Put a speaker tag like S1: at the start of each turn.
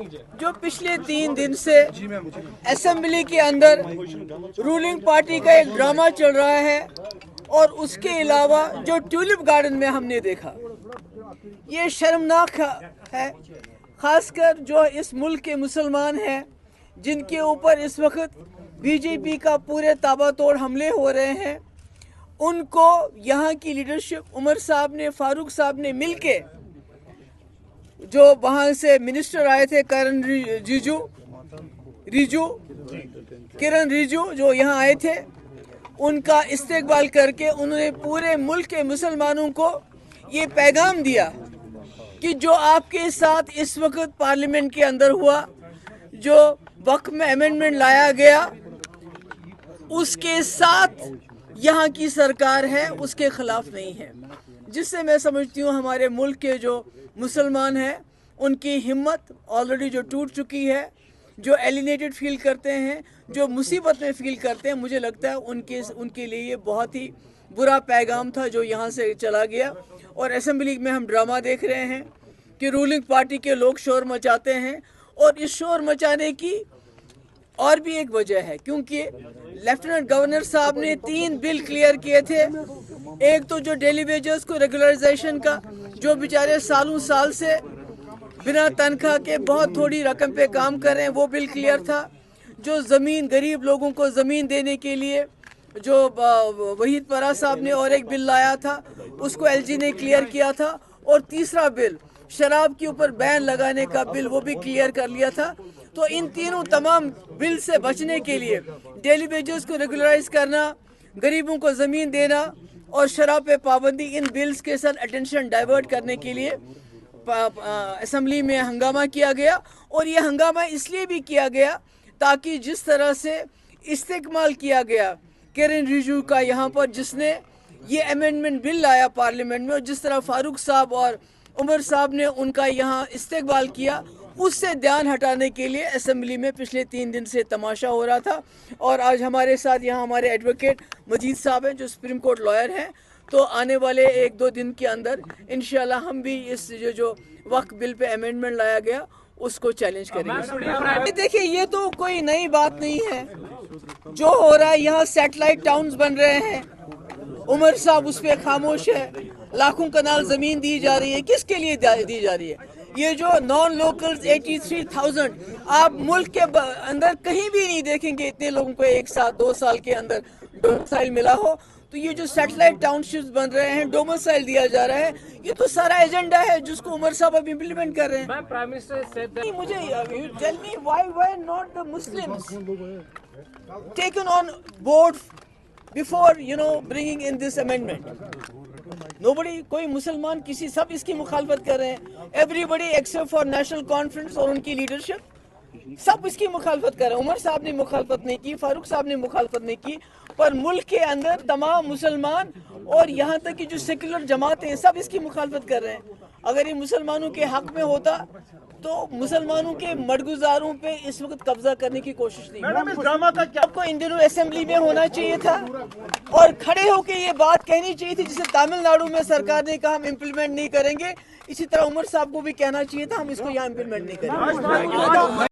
S1: जो पिछले 3 दिन से असेंबली के अंदर रूलिंग पार्टी का एक ड्रामा चल रहा है और उसके अलावा जो ट्यूलिप गार्डन में हमने देखा, ये शर्मनाक है। खासकर जो इस मुल्क के मुसलमान हैं, जिनके ऊपर इस वक्त बीजेपी का पूरे ताबड़तोड़ हमले हो रहे हैं, उनको यहाँ की लीडरशिप उमर साहब ने, फारूक साहब ने मिलके, जो वहाँ से मिनिस्टर आए थे किरण रिजिजू जो यहाँ आए थे, उनका इस्तेकबाल करके उन्होंने पूरे मुल्क के मुसलमानों को ये पैगाम दिया कि जो आपके साथ इस वक्त पार्लियामेंट के अंदर हुआ, जो वक्त में अमेंडमेंट लाया गया, उसके साथ यहाँ की सरकार है, उसके खिलाफ नहीं है। जिससे मैं समझती हूँ हमारे मुल्क के जो मुसलमान हैं, उनकी हिम्मत ऑलरेडी जो टूट चुकी है, जो एलिनेटेड फील करते हैं, जो मुसीबत में फील करते हैं, मुझे लगता है उनके लिए ये बहुत ही बुरा पैगाम था जो यहाँ से चला गया। और असेंबली में हम ड्रामा देख रहे हैं कि रूलिंग पार्टी के लोग शोर मचाते हैं, और इस शोर मचाने की और भी एक वजह है, क्योंकि लेफ्टिनेंट गवर्नर साहब ने 3 बिल क्लियर किए थे। एक तो जो डेली वेजेस को रेगुलराइजेशन का, जो बेचारे सालों साल से बिना तनख्वाह के बहुत थोड़ी रकम पे काम कर रहे हैं, वो बिल क्लियर था। जो ज़मीन, गरीब लोगों को ज़मीन देने के लिए जो वहीद परा साहब ने और एक बिल लाया था, उसको एलजी ने क्लियर किया था। और तीसरा बिल, शराब के ऊपर बैन लगाने का बिल, वो भी क्लियर कर लिया था। तो इन तीनों तमाम बिल से बचने के लिए, डेली वेजेस को रेगुलराइज करना, गरीबों को ज़मीन देना और शराब पे पाबंदी, इन बिल्स के साथ अटेंशन डाइवर्ट करने के लिए असेंबली में हंगामा किया गया। और ये हंगामा इसलिए भी किया गया ताकि जिस तरह से इस्तेमाल किया गया किरण रिजिजू का यहाँ पर, जिसने ये अमेंडमेंट बिल लाया पार्लियामेंट में, और जिस तरह फारूक साहब और उमर साहब ने उनका यहाँ इस्तेमाल किया, उससे ध्यान हटाने के लिए असेंबली में पिछले 3 दिन से तमाशा हो रहा था। और आज हमारे साथ यहाँ हमारे एडवोकेट मजीद साहब हैं, जो सुप्रीम कोर्ट लॉयर हैं। तो आने वाले 1-2 दिन के अंदर इंशाल्लाह हम भी इस जो वक्फ बिल पे अमेंडमेंट लाया गया, उसको चैलेंज करेंगे। देखिए, ये तो कोई नई बात नहीं है। जो हो रहा है, यहाँ सैटेलाइट टाउन्स बन रहे हैं, उमर साहब उस पर खामोश है। लाखों कनाल ज़मीन दी जा रही है, किसके लिए दी जा रही है? ये जो नॉन लोकल्स 83,000, आप मुल्क के अंदर कहीं भी नहीं देखेंगे इतने लोगों को एक साथ 2 साल के अंदर डोमिसाइल मिला हो। तो ये जो सैटेलाइट टाउनशिप्स बन रहे हैं, डोमिसाइल दिया जा रहा है, ये तो सारा एजेंडा है जिसको उमर साहब अब इम्प्लीमेंट कर रहे हैं। प्राइम मिनिस्टर मुझे tell me why not the Muslims taken on board before bringing in this amendment? Nobody, कोई मुसलमान, किसी, सब इसकी मुखालफत कर रहे हैं। Everybody except for National Conference और उनकी लीडरशिप, सब इसकी मुखालफत कर रहे हैं। उमर साहब ने मुखालफत नहीं की, फारूक साहब ने मुखालफत नहीं की, पर मुल्क के अंदर तमाम मुसलमान और यहाँ तक कि जो सेक्युलर जमातें हैं, सब इसकी मुखालफत कर रहे हैं। अगर ये मुसलमानों के हक में होता तो मुसलमानों के मडगुजारों पे इस वक्त कब्जा करने की कोशिश नहीं। मैडम, इस ड्रामा का क्या आपको इन दिनों असेंबली में होना चाहिए था और खड़े होकर ये बात कहनी चाहिए थी, जिसे तमिलनाडु में सरकार ने कहा हम इम्प्लीमेंट नहीं करेंगे, इसी तरह उमर साहब को भी कहना चाहिए था हम इसको यहाँ इम्प्लीमेंट नहीं करेंगे।